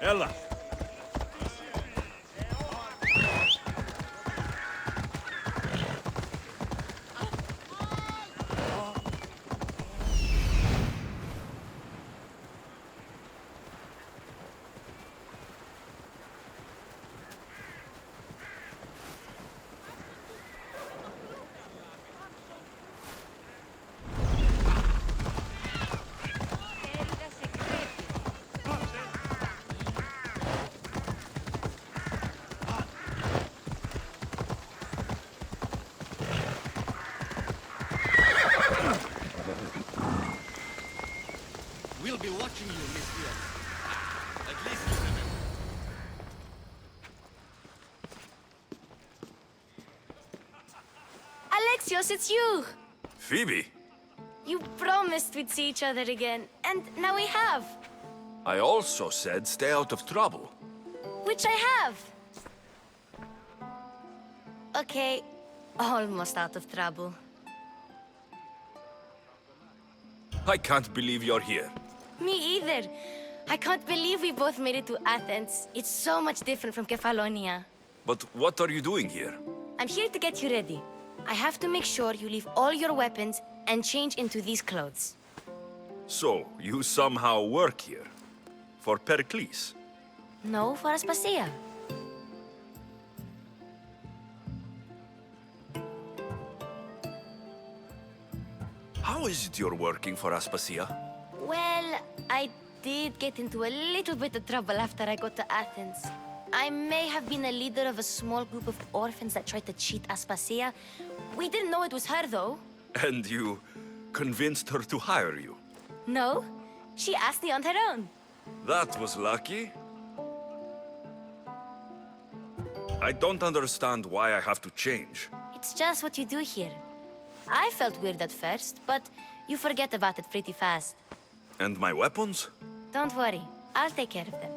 Ella. We'll be watching you, Miss Diaz. At least you remember. Alexios, it's you! Phoebe, You promised we'd see each other again, and now we have. I also said stay out of trouble. Which I have. Okay, almost out of trouble. I can't believe you're here. Me either. I can't believe we both made it to Athens. It's so much different from Kefalonia. But what are you doing here? I'm here to get you ready. I have to make sure you leave all your weapons and change into these clothes. So, you somehow work here? For Pericles? No, for Aspasia. How is it you're working for Aspasia? Well, I did get into a little bit of trouble after I got to Athens. I may have been a leader of a small group of orphans that tried to cheat Aspasia. We didn't know it was her, though. And you convinced her to hire you? No, she asked me on her own. That was lucky. I don't understand why I have to change. It's just what you do here. I felt weird at first, but you forget about it pretty fast. And my weapons? Don't worry, I'll take care of them.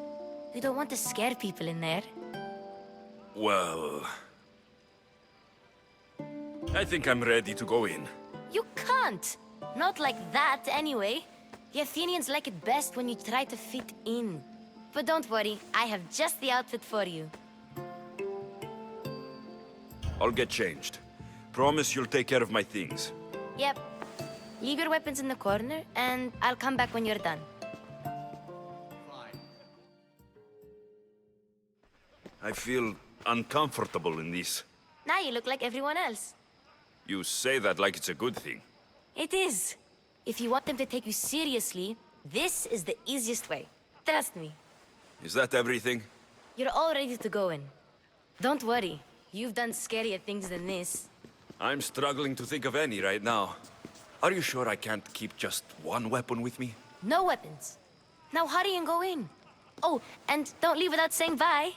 You don't want to scare people in there. Well... I think I'm ready to go in. You can't! Not like that, anyway. The Athenians like it best when you try to fit in. But don't worry, I have just the outfit for you. I'll get changed. Promise you'll take care of my things. Yep. Leave your weapons in the corner, and I'll come back when you're done. I feel uncomfortable in this. Now you look like everyone else. You say that like it's a good thing. It is. If you want them to take you seriously, this is the easiest way. Trust me. Is that everything? You're all ready to go in. Don't worry. You've done scarier things than this. I'm struggling to think of any right now. Are you sure I can't keep just one weapon with me? No weapons. Now hurry and go in. Oh, and don't leave without saying bye.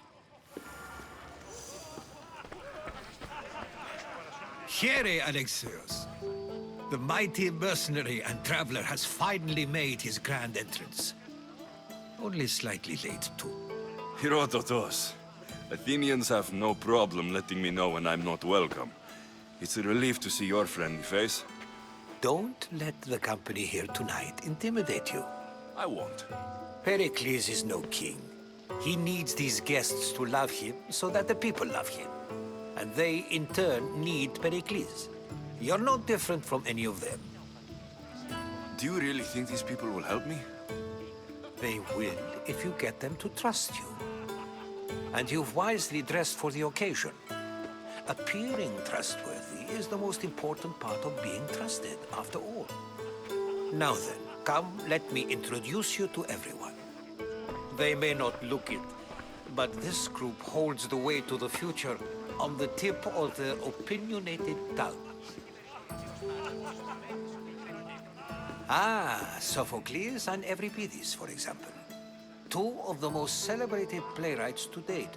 Here, Alexios. The mighty mercenary and traveler has finally made his grand entrance. Only slightly late, too. Herodotos. Athenians have no problem letting me know when I'm not welcome. It's a relief to see your friendly face. Don't let the company here tonight intimidate you. I won't. Pericles is no king. He needs these guests to love him so that the people love him. And they, in turn, need Pericles. You're no different from any of them. Do you really think these people will help me? They will if you get them to trust you. And you've wisely dressed for the occasion. Appearing trustworthy is the most important part of being trusted, after all. Now then, come, let me introduce you to everyone. They may not look it, but this group holds the way to the future on the tip of their opinionated tongues. Ah, Sophocles and Euripides, for example. Two of the most celebrated playwrights to date.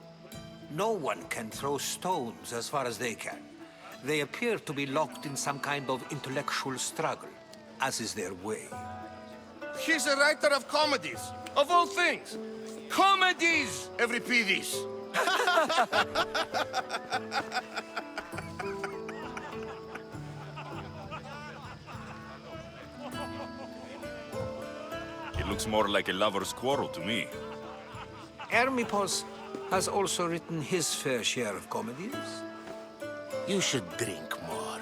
No one can throw stones as far as they can. They appear to be locked in some kind of intellectual struggle, as is their way. He's a writer of comedies, of all things. Comedies, Euripides. It looks more like a lover's quarrel to me. Hermippos has also written his fair share of comedies. You should drink more.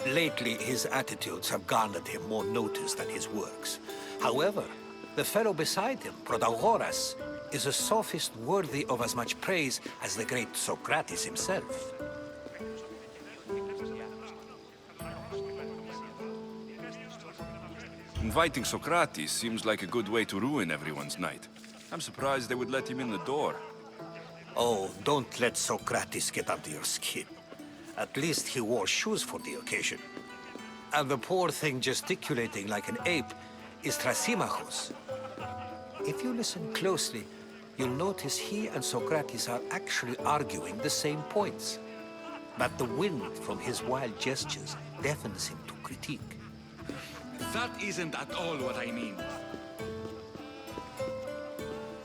Lately, his attitudes have garnered him more notice than his works. However, the fellow beside him, Protagoras, is a sophist worthy of as much praise as the great Socrates himself. Inviting Socrates seems like a good way to ruin everyone's night. I'm surprised they would let him in the door. Oh, don't let Socrates get under your skin. At least he wore shoes for the occasion. And the poor thing gesticulating like an ape is Thrasymachos. If you listen closely, you'll notice he and Socrates are actually arguing the same points. But the wind from his wild gestures deafens him to critique. That isn't at all what I mean.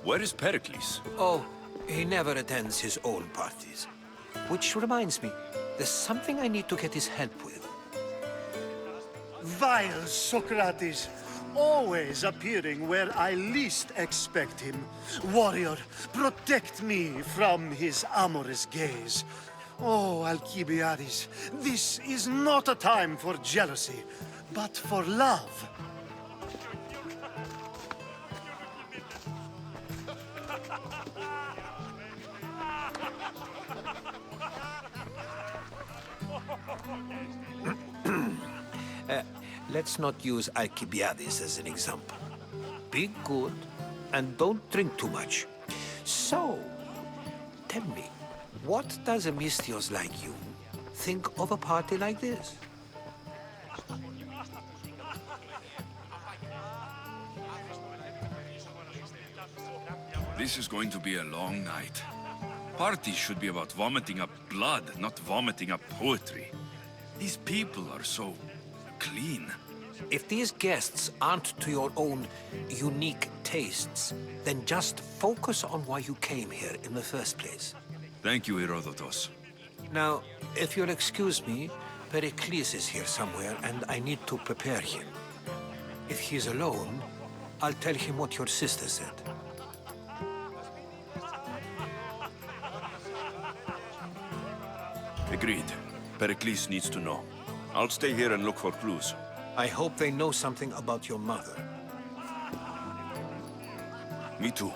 Where is Pericles? Oh, he never attends his own parties. Which reminds me, there's something I need to get his help with. Vile Socrates, always appearing where I least expect him. Warrior, protect me from his amorous gaze. Oh, Alcibiades, this is not a time for jealousy, but for love. Let's not use Alcibiades as an example. Be good, and don't drink too much. So, tell me, what does a Misthios like you think of a party like this? This is going to be a long night. Parties should be about vomiting up blood, not vomiting up poetry. These people are so clean. If these guests aren't to your own unique tastes, then just focus on why you came here in the first place. Thank you, Herodotus. Now, if you'll excuse me, Pericles is here somewhere, and I need to prepare him. If he's alone, I'll tell him what your sister said. Agreed. Pericles needs to know. I'll stay here and look for clues. I hope they know something about your mother. Me too.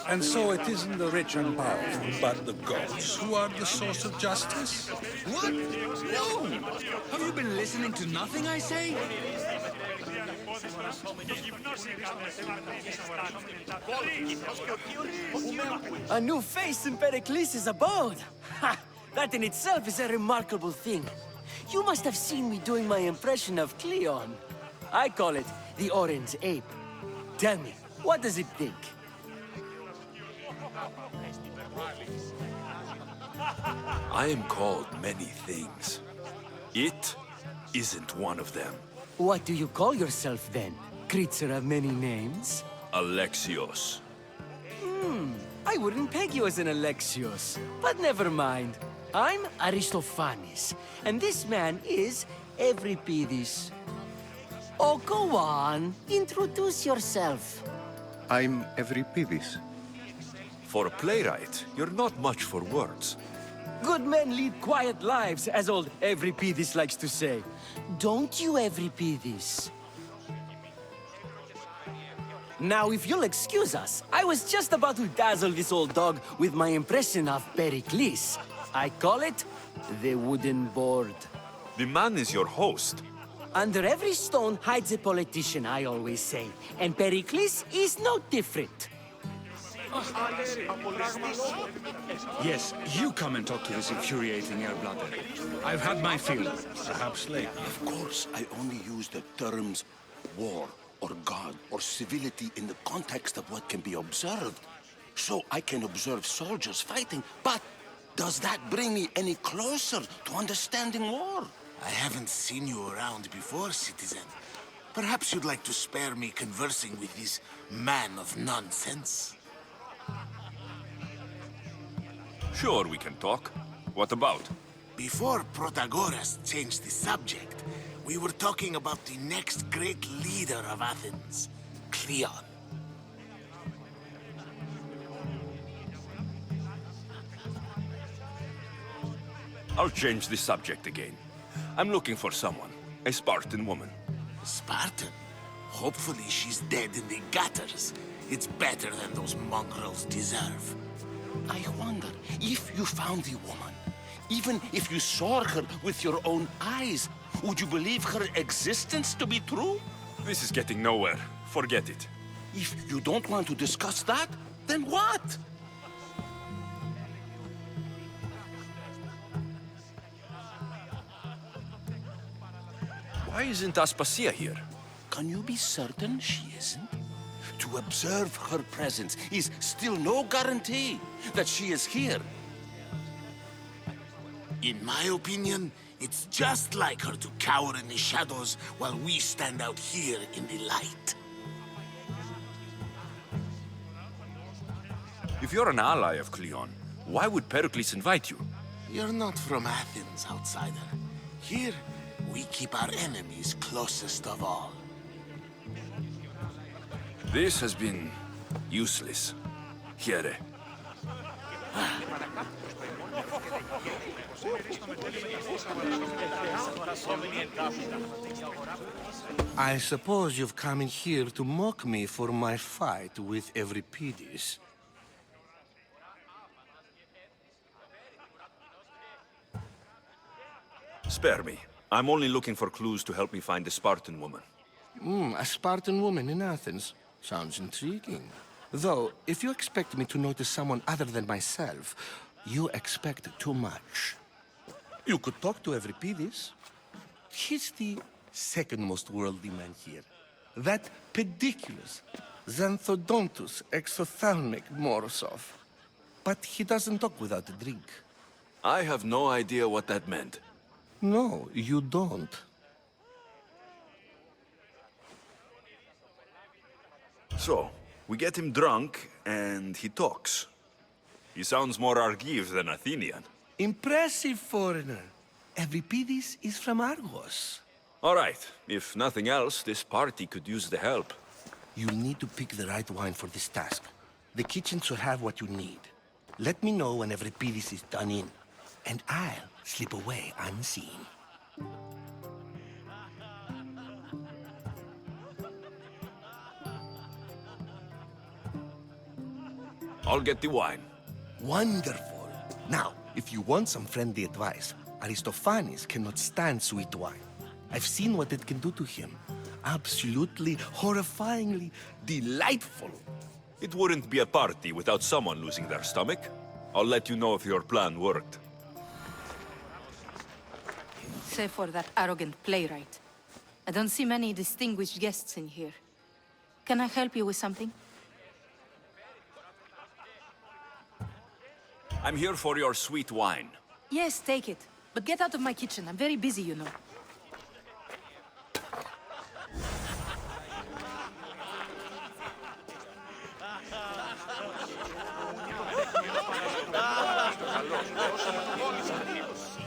And so it isn't the rich and powerful, but the gods who are the source of justice? What? No! Have you been listening to nothing I say? A new face in Pericles' abode! Ha! That in itself is a remarkable thing. You must have seen me doing my impression of Cleon. I call it the Orange Ape. Tell me, what does it think? I am called many things. It isn't one of them. What do you call yourself then? Creature of many names? Alexios. I wouldn't peg you as an Alexios, but never mind. I'm Aristophanes, and this man is Euripides. Oh, go on. Introduce yourself. I'm Euripides. For a playwright, you're not much for words. Good men lead quiet lives, as old Euripides likes to say. Don't you, Euripides? Now, if you'll excuse us, I was just about to dazzle this old dog with my impression of Pericles. I call it the wooden board. The man is your host. Under every stone hides a politician, I always say. And Pericles is no different. Yes, you come and talk to this infuriating air-blooded. I've had my fill. Perhaps later. Of course, I only use the terms war or God or civility in the context of what can be observed. So I can observe soldiers fighting, but does that bring me any closer to understanding war? I haven't seen you around before, citizen. Perhaps you'd like to spare me conversing with this man of nonsense? Sure, we can talk. What about? Before Protagoras changed the subject, we were talking about the next great leader of Athens, Cleon. I'll change the subject again. I'm looking for someone. A Spartan woman. Spartan? Hopefully she's dead in the gutters. It's better than those mongrels deserve. I wonder if you found the woman, even if you saw her with your own eyes, would you believe her existence to be true? This is getting nowhere. Forget it. If you don't want to discuss that, then what? Why isn't Aspasia here? Can you be certain she isn't? To observe her presence is still no guarantee that she is here. In my opinion, it's just like her to cower in the shadows while we stand out here in the light. If you're an ally of Cleon, why would Pericles invite you? You're not from Athens, outsider. Here, we keep our enemies closest of all. This has been useless. Here. I suppose you've come in here to mock me for my fight with Euripides. Spare me. I'm only looking for clues to help me find a Spartan woman. A Spartan woman in Athens. Sounds intriguing. Though, if you expect me to notice someone other than myself, you expect too much. You could talk to Euripides. He's the second most worldly man here. That pediculous Xanthodontus exophthalmic Morosov. But he doesn't talk without a drink. I have no idea what that meant. No, you don't. So, we get him drunk, and he talks. He sounds more Argive than Athenian. Impressive foreigner. Euripides is from Argos. All right. If nothing else, this party could use the help. You'll need to pick the right wine for this task. The kitchen should have what you need. Let me know when Euripides is done in, and I'll slip away unseen. I'll get the wine. Wonderful. Now, if you want some friendly advice, Aristophanes cannot stand sweet wine. I've seen what it can do to him. Absolutely, horrifyingly delightful. It wouldn't be a party without someone losing their stomach. I'll let you know if your plan worked. Save for that arrogant playwright. I don't see many distinguished guests in here. Can I help you with something? I'm here for your sweet wine. Yes, take it. But get out of my kitchen. I'm very busy, you know.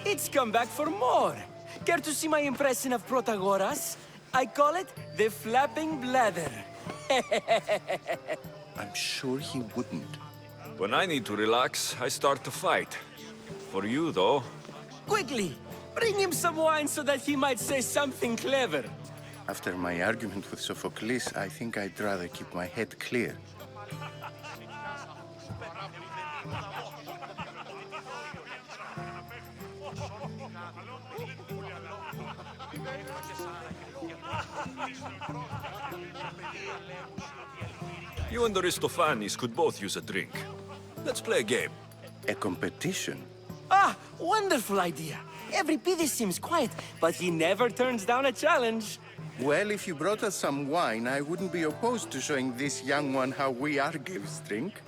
It's come back for more. Care to see my impression of Protagoras? I call it the flapping bladder. I'm sure he wouldn't. When I need to relax, I start to fight. For you, though... Quickly, bring him some wine so that he might say something clever. After my argument with Sophocles, I think I'd rather keep my head clear. You and Aristophanes could both use a drink. Let's play a game. A competition? Ah, wonderful idea. Euripides seems quiet, but he never turns down a challenge. Well, if you brought us some wine, I wouldn't be opposed to showing this young one how we Argives drink.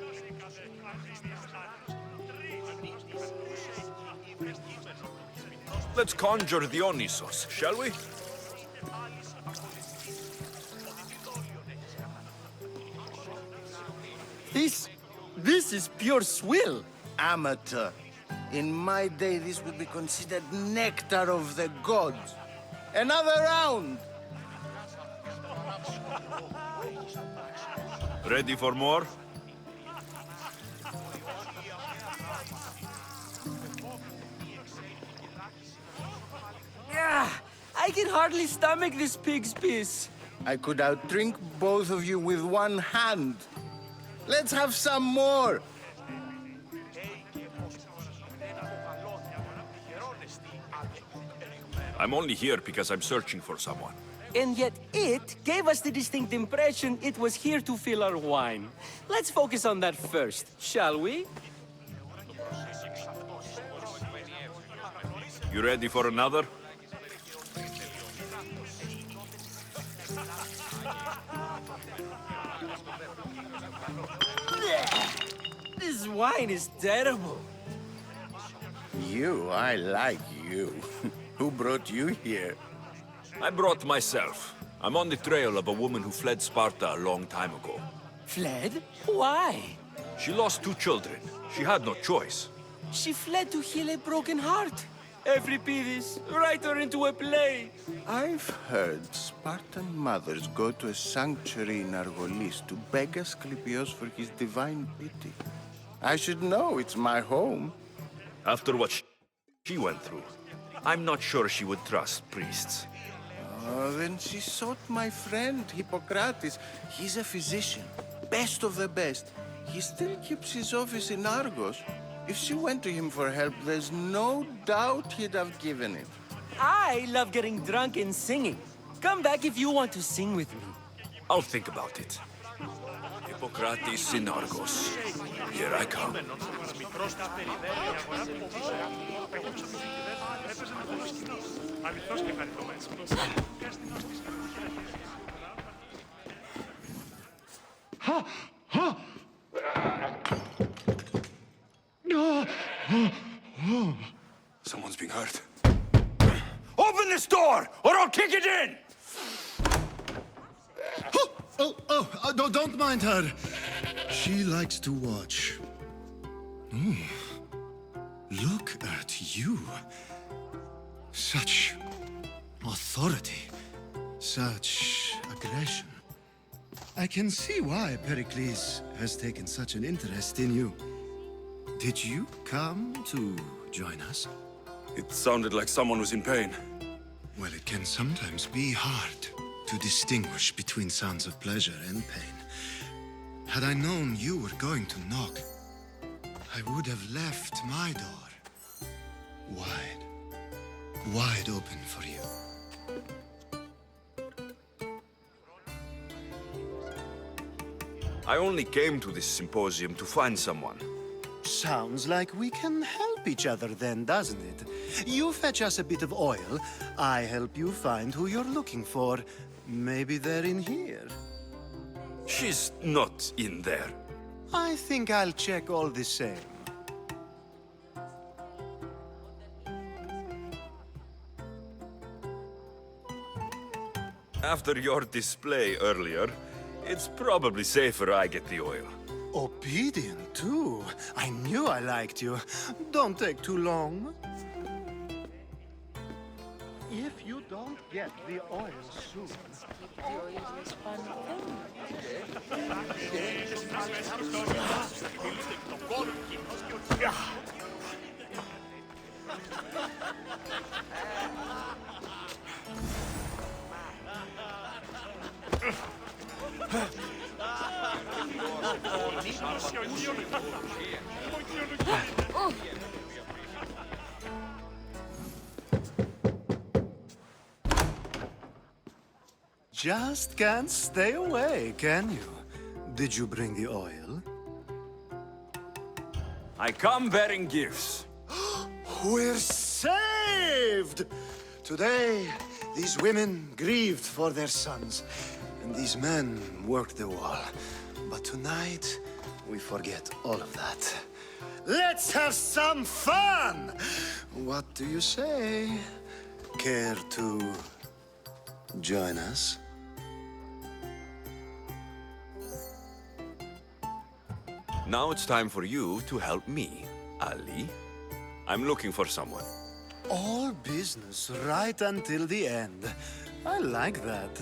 Let's conjure Dionysos, shall we? This is pure swill. Amateur. In my day, this would be considered nectar of the gods. Another round! Ready for more? Yeah, I can hardly stomach this pig's piss. I could outdrink both of you with one hand. Let's have some more! I'm only here because I'm searching for someone. And yet it gave us the distinct impression it was here to fill our wine. Let's focus on that first, shall we? You ready for another? This wine is terrible. You, I like you. Who brought you here? I brought myself. I'm on the trail of a woman who fled Sparta a long time ago. Fled? Why? She lost 2 children. She had no choice. She fled to heal a broken heart. Euripides, write her into a play. I've heard Spartan mothers go to a sanctuary in Argolis to beg Asclepios for his divine pity. I should know, it's my home. After what she went through, I'm not sure she would trust priests. Oh, then she sought my friend, Hippocrates. He's a physician, best of the best. He still keeps his office in Argos. If she went to him for help, there's no doubt he'd have given it. I love getting drunk and singing. Come back if you want to sing with me. I'll think about it. Hippocrates in Argos. Here I come. Someone's being hurt. Open this door, or I'll kick it in! Don't mind her. She likes to watch. Look at you. Such authority. Such aggression. I can see why Pericles has taken such an interest in you. Did you come to join us? It sounded like someone was in pain. Well, it can sometimes be hard to distinguish between sounds of pleasure and pain. Had I known you were going to knock, I would have left my door wide open for you. I only came to this symposium to find someone. Sounds like we can help each other then, doesn't it? You fetch us a bit of oil, I help you find who you're looking for. Maybe they're in here. She's not in there. I think I'll check all the same. After your display earlier, it's probably safer I get the oil. Obedient, too. I knew I liked you. Don't take too long. If you don't get the oil soon... Just can't stay away, can you? Did you bring the oil? I come bearing gifts. We're saved! Today, these women grieved for their sons, and these men worked the wall. But tonight, we forget all of that. Let's have some fun! What do you say? Care to join us? Now it's time for you to help me, Ali. I'm looking for someone. All business right until the end. I like that.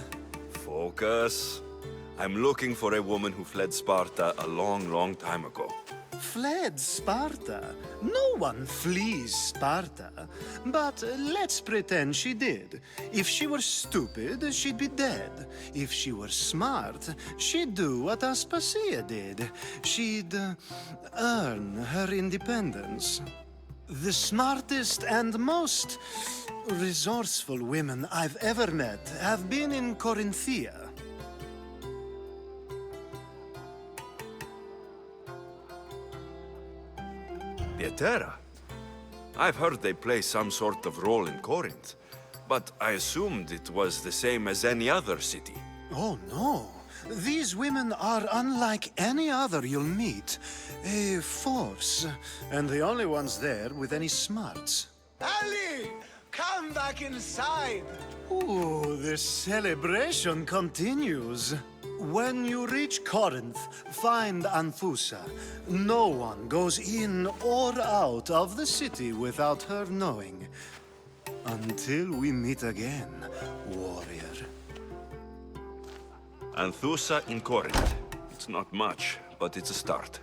Focus. I'm looking for a woman who fled Sparta a long, long time ago. Fled Sparta? No one flees Sparta. But let's pretend she did. If she were stupid, she'd be dead. If she were smart, she'd do what Aspasia did. She'd earn her independence. The smartest and most resourceful women I've ever met have been in Corinthia. Pieterra? I've heard they play some sort of role in Corinth, but I assumed it was the same as any other city. Oh, no. These women are unlike any other you'll meet. A force, and the only ones there with any smarts. Ali! Come back inside! Ooh, the celebration continues. When you reach Corinth, find Anthusa. No one goes in or out of the city without her knowing. Until we meet again, warrior. Anthusa in Corinth. It's not much, but it's a start.